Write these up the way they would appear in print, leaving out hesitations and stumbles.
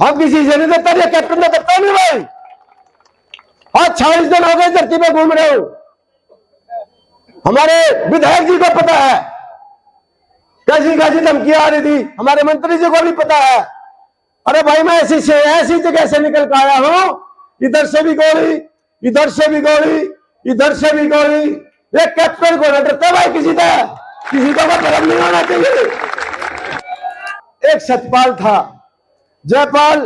हम किसी से नहीं देता, ये कैप्टन ने देता नहीं भाई। आज 40 दिन हो गए धरती पे घूम रहे हो। हमारे विधायक जी को पता है कैसी कैसी धमकियां आ रही थी, हमारे मंत्री जी को भी पता है। अरे भाई मैं ऐसी जगह से निकल कर आया हूं, इधर से भी गोली, इधर से भी गोली, इधर से भी गोली। ये कैप्टन को न डरता भाई किसी का भरम नहीं होना चाहिए। एक सतपाल था, जयपाल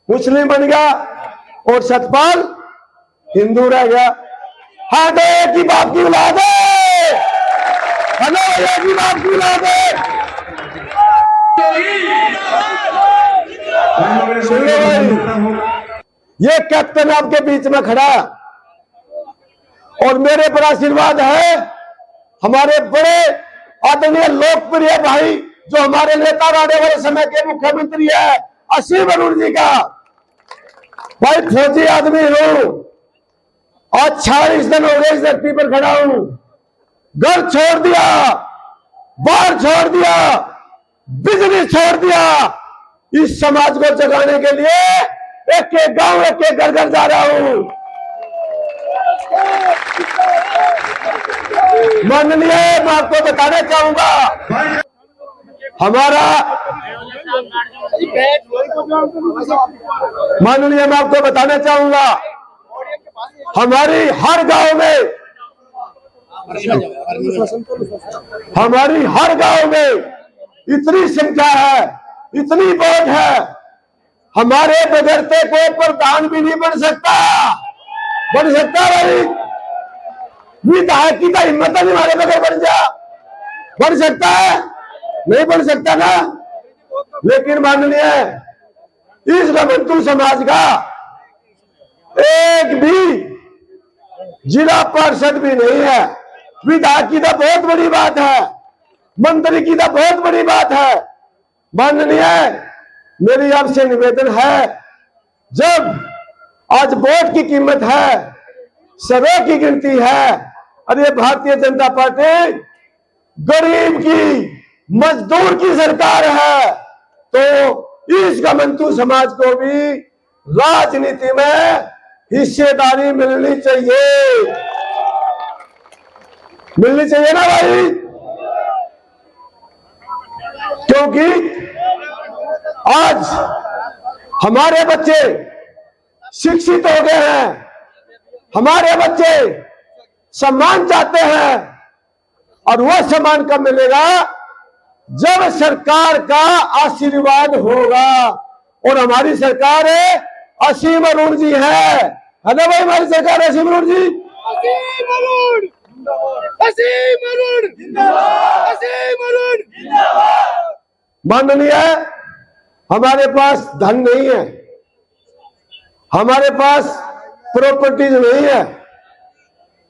मुस्लिम बन गया और सतपाल हिंदू रह गया। हाँ तो एक ही बाप की औलाद है, हेलो एक ही बाप की औलाद है। ये कैप्टन आपके बीच में खड़ा और मेरे पर आशीर्वाद है हमारे बड़े आदरणीय लोकप्रिय भाई जो हमारे नेता आने वाले समय के मुख्यमंत्री है असीम अरुण जी का। भाई फौजी आदमी हूं, आज 40 दिन हो गए इस धरती पर खड़ा हूं। घर छोड़ दिया, बाहर छोड़ दिया, बिजनेस छोड़ दिया, इस समाज को जगाने के लिए एक एक गांव एक एक घर घर जा रहा हूं। माननीय मैं आपको बताना चाहूंगा, माननीय मैं आपको बताना चाहूंगा हमारी हर गांव में इतनी संख्या है, इतनी वोट है, हमारे बगैरते कोई प्रधान भी नहीं बन सकता भाई। विधायक की हिम्मत नहीं हमारे बगैर बन सकता है, नहीं बन सकता ना। लेकिन माननीय इस गमंतु समाज का एक भी जिला पार्षद भी नहीं है। विधायक की तो बहुत बड़ी बात है, मंत्री की तो बहुत बड़ी बात है। माननीय मेरी आपसे निवेदन है, जब आज वोट की कीमत है, सरों की गिनती है, अरे भारतीय जनता पार्टी गरीब की मजदूर की सरकार है, तो इस गमंतु समाज को भी राजनीति में हिस्सेदारी मिलनी चाहिए ना भाई। क्योंकि आज हमारे बच्चे शिक्षित हो गए हैं, हमारे बच्चे सम्मान चाहते हैं, और वो सम्मान कब मिलेगा जब सरकार का आशीर्वाद होगा। और हमारी सरकार है असीम अरुण जी है ना भाई, हमारी सरकार असीम अरुण जी, असीम अरुण, असीम अरुण, असीम अरुण। माननीय हमारे पास धन नहीं है, हमारे पास प्रॉपर्टीज नहीं है,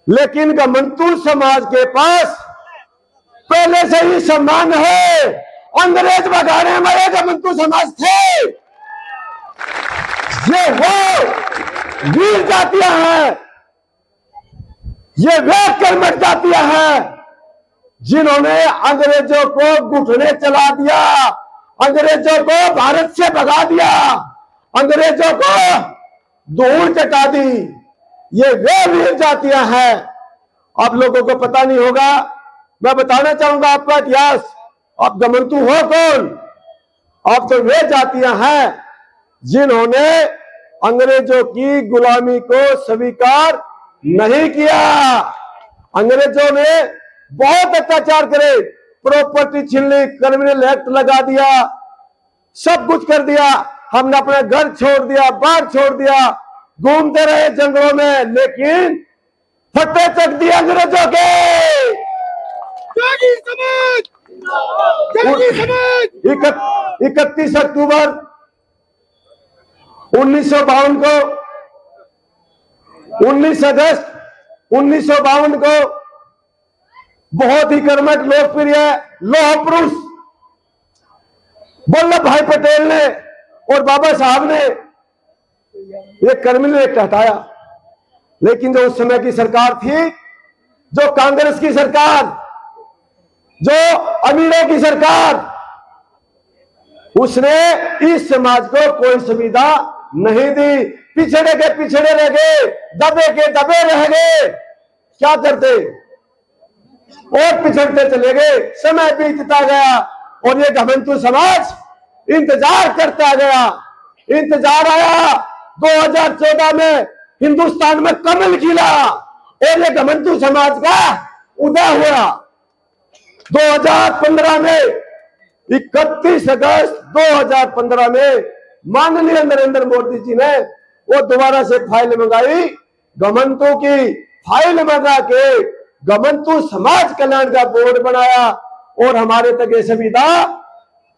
लेकिन गमंतु समाज के पास पहले से ही सम्मान है। अंग्रेज भगाने हमारे गमंतु समाज थे। ये वो वीर जातियां हैं, ये वे कर्मठ जातियां हैं जिन्होंने अंग्रेजों को घुटने चला दिया, अंग्रेजों को भारत से भगा दिया, अंग्रेजों को धूल चटा दी। ये वे वीर जातियां हैं। आप लोगों को पता नहीं होगा, मैं बताना चाहूंगा आपका इतिहास। आप गमंतु हो कौन? आप तो वे जातियां हैं जिन्होंने अंग्रेजों की गुलामी को स्वीकार नहीं किया। अंग्रेजों ने बहुत अत्याचार करे, प्रॉपर्टी छीन ली, क्रिमिनल एक्ट लगा दिया, सब कुछ कर दिया। हमने अपना घर छोड़ दिया, बाहर छोड़ दिया, घूमते रहे जंगलों में, लेकिन फटे चक दिए अंग्रेजों के। 31 अक्टूबर 1952 को, 19 अगस्त 1952 को बहुत ही कर्मठ लोकप्रिय लौह पुरुष वल्लभ भाई पटेल ने और बाबा साहब ने ये क्रिमिनल एक्ट हटाया। लेकिन जो उस समय की सरकार थी, जो कांग्रेस की सरकार, जो अमीरों की सरकार, उसने इस समाज को कोई सुविधा नहीं दी। पिछड़े के पिछड़े रह गए, दबे के दबे रह गए। क्या करते? और पिछड़ते चले गए। समय बीतता गया और ये घमंडू समाज इंतजार करता गया। इंतजार आया, 2014 में हिंदुस्तान में कमल खिला और ये घमंडू समाज का उदय हुआ। 2015 में 31 अगस्त 2015 में माननीय नरेंद्र मोदी जी ने वो दोबारा से फाइल मंगाई, घमंडू की फाइल मंगा के घमंडू समाज कल्याण का बोर्ड बनाया और हमारे तक ये सुविधा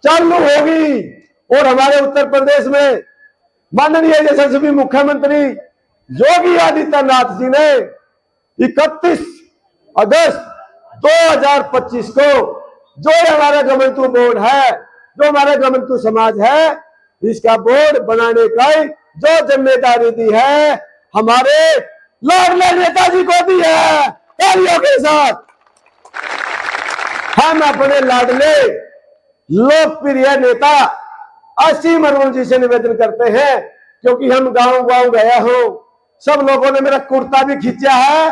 चालू होगी। और हमारे उत्तर प्रदेश में माननीय यशस्वी मुख्यमंत्री योगी आदित्यनाथ जी ने 31 अगस्त 2025 को जो हमारा घमंडू बोर्ड है, जो हमारा घमंडू समाज है, इसका बोर्ड बनाने का जो जिम्मेदारी दी है हमारे लाडले नेताजी को दी है। तालियों के साथ हम अपने लाडले लोकप्रिय नेता असीम अरुण जी से निवेदन करते हैं, क्योंकि हम गांव गांव गया हूं, सब लोगों ने मेरा कुर्ता भी खींचा है,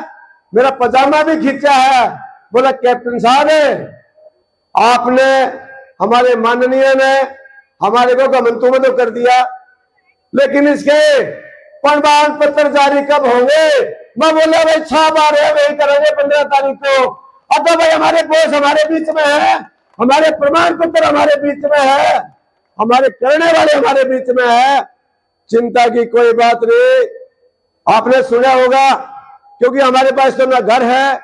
मेरा पजामा भी खींचा है। बोला कैप्टन साहब आपने, हमारे माननीय ने हमारे को घमंडू में तो कर दिया, लेकिन इसके प्रमाण पत्र जारी कब होंगे? मैं बोला भाई 6 बार है, वही करेंगे 15 तारीख को। अब तो भाई हमारे बोस हमारे बीच में है, हमारे प्रमाण पत्र हमारे बीच में है, हमारे करने वाले हमारे बीच में है। चिंता की कोई बात नहीं। आपने सुना होगा, क्योंकि हमारे पास तो ना घर है,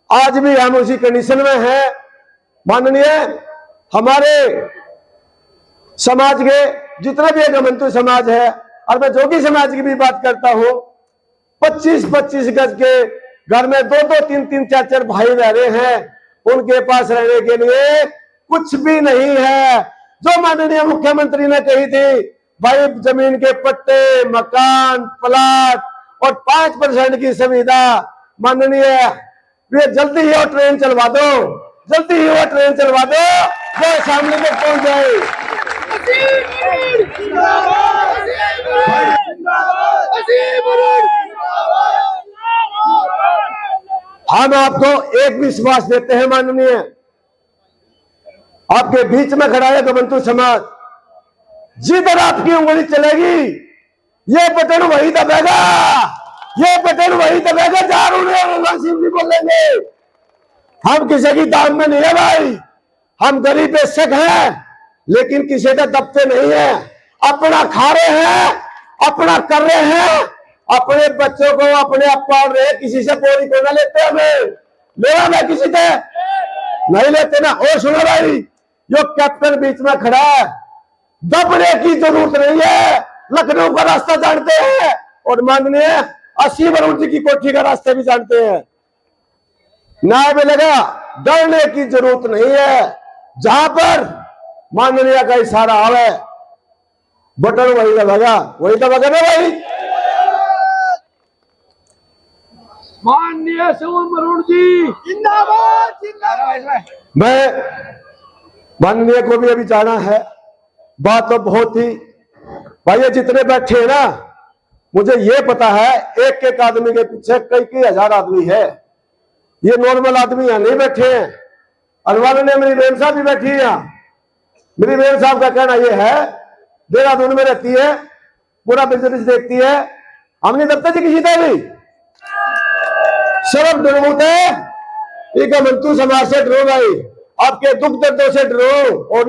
आज भी हम उसी कंडीशन में हैं। माननीय हमारे समाज के जितने भी घमंडू समाज है, और मैं जोगी समाज की भी बात करता हूं, 25-25 गज के घर में 2-2, 3-3, 4-4 भाई रह रहे हैं, उनके पास रहने के लिए कुछ भी नहीं है। जो माननीय मुख्यमंत्री ने कही थी भाई जमीन के पट्टे, मकान, प्लाट और 5% की सुविधा, माननीय वे जल्दी ही वो ट्रेन चलवा दो, जल्दी ही वो ट्रेन चलवा दो, वो सामने तक पहुंच जाए। हम आपको एक विश्वास देते हैं माननीय, आपके बीच में खड़ा है घमंडू समाज। जिधर आपकी उंगली चलेगी ये बटन वही दबेगा, ये बटन वही दबेगा। सिंह जी बोलेंगे हम किसी की दाम में नहीं है भाई, हम गरीब बेशक हैं, लेकिन किसी का दबते नहीं है। अपना खा रहे हैं, अपना कर रहे हैं, अपने बच्चों को अपने आप पाल रहे हैं। किसी से बोरी को ना लेते, हमें लेना मैं किसी से नहीं लेते ना। और सुनो भाई, जो कैप्टन बीच में खड़ा है, दबने की जरूरत नहीं है। लखनऊ का रास्ता जानते हैं और माननीय असीम अरुण जी की कोठी का रास्ता भी जानते हैं। न्याय मिलेगा, डरने की जरूरत नहीं है। जहां पर माननीय का इशारा आवे बटन वही दबेगा, वही दबेगा ना भाई। माननीय असीम अरुण जी जिंदाबाद जिंदाबाद। मैं माननीय को भी अभी जाना है, बात तो बहुत ही भाई ये जितने बैठे हैं ना, मुझे ये पता है एक एक आदमी के पीछे कई हजार आदमी है। ये नॉर्मल आदमी यहाँ नहीं बैठे हैं। अनवार ने मेरी बहन साहब भी बैठी है यहाँ। मेरी बहन साहब का कहना ये है, देहरादून में रहती है, पूरा बिजनेस देखती है, हम नहीं दबते जी किसी का भी। सिर्फ डरते एक घमंडू समाज से डरो भाई, आपके दुख दर्दों से डरो और